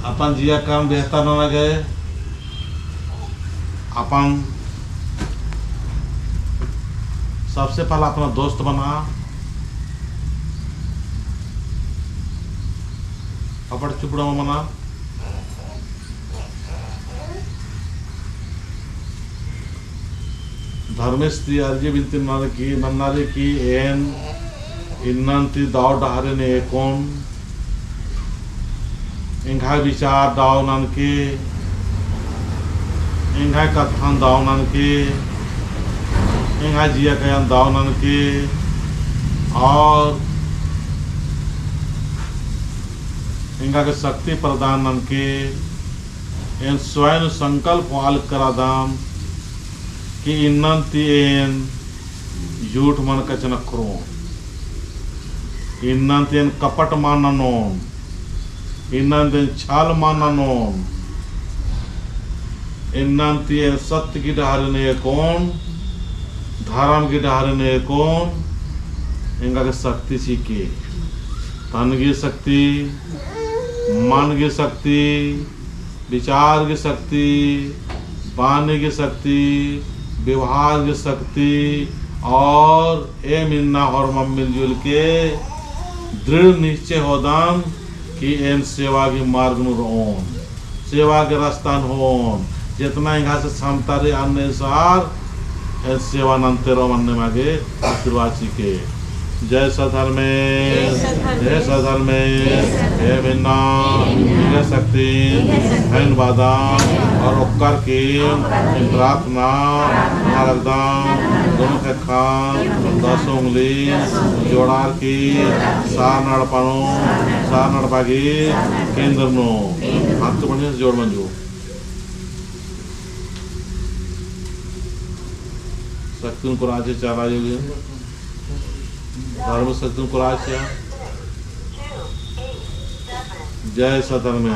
अपन जिया काम बेहतर न लगे अपन सबसे पहला अपना दोस्त बना अपड़ चुपड़ा में मना धर्मेस्त्री अर्जी बिनती नन्नारे की एन इन्नंती दाव डहारे ने कौन इंघा विचार दाव नन के इंघा कथान दाव नन के इंघा जिया कयान दाव नन के और इंघा के शक्ति प्रदान नन के इन स्वयं संकल्प वाल करादाम कि इन्नंती एन झूठ मन का चनक्रो इन्नंती एन कपट माननोन इन्नंती एन छाल माननोन इन्नंती एन सत्य की डहारने कौन धर्म की डहारने कौन इनका के शक्ति सीखे तन की शक्ति मन की शक्ति विचार की शक्ति वाणी की शक्ति व्यवहार की शक्ति और ए मिन्ना और मम मिलजुल के दृढ़ निश्चय होदान कि इन सेवा की मार्ग नुरोन सेवा के रास्ता होन जितना यहाँ से क्षमता रे अनुसार सेवा नंतेरो मनने मागे आशीर्वाद के जय सधर्मे जय सधर्मे जय बिन्ना जय शक्ति धन बादाम और उपकार की प्रार्थना नारकदाम दोनों के खान 10 उंगली जोड़ार की सार नड़पागी केंद्र नो हाथ तो बढ़िया से जोड़ मंजू शक्ति उनको राज्य चाला योगी धर्म शक्ति उनको राज्य जय सधर्म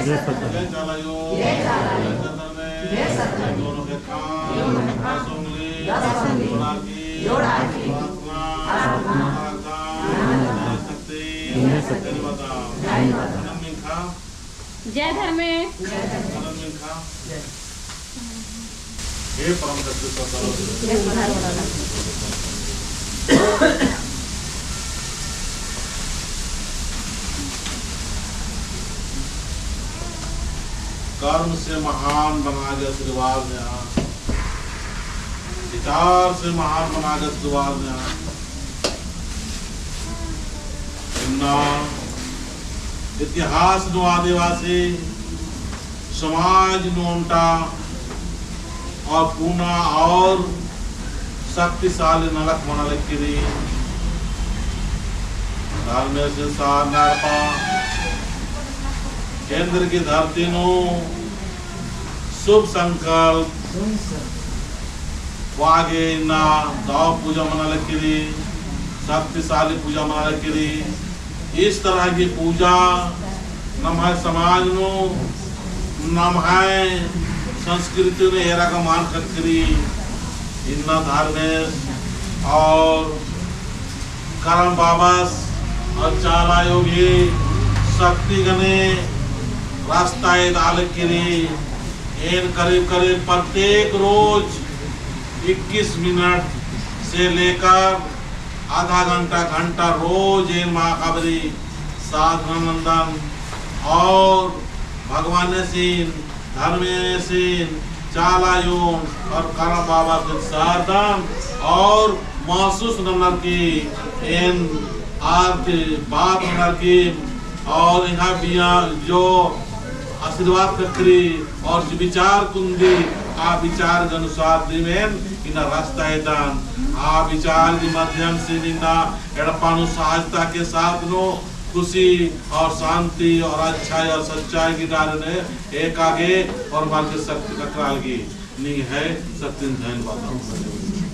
जय चालायो जय सतने दोनों के कान उंगली जोड़ा की प्रार्थना जय धर्मेश हे परम शक्ति कर्म से महान बना के आशीर्वाद में, विचार से महान बना के आशीर्वाद में इतिहास नो आदिवासी समाज नोटा और पूना और शक्तिशाली नलक मनाले किरी में से सारनापा केंद्र की धरती नो शुभ संकल्प वागे ना दाव पूजा मनाले किरी शक्तिशाली पूजा मनाले किरी इस तरह की पूजा नम है समाज नो नम है संस्कृति ने एरा का मान करी इन्ना धार्मिक और करम बाबस और चाला योगी शक्ति गने रास्ता डाल करी इन करीब करीब प्रत्येक रोज 21 मिनट से लेकर आधा घंटा रोज इन महाकाबरी साधना नंदन और भगवान सिंह धर्मे सिंह चालायून और करम बाबा के साधन और महसूस नंबर की इन आरती बात नंबर की और यहाँ बिया जो आशीर्वाद करी और जो विचार कुंदी आ विचार के अनुसार दिवेन इन रास्ता दान आ विचार के माध्यम से निना एडपानु सहजता के साथ नो खुशी और शांति और अच्छाई और सच्चाई की डाल ने एक आगे और मार्ग शक्ति का क्राल की नहीं है सत्य धन्यवाद।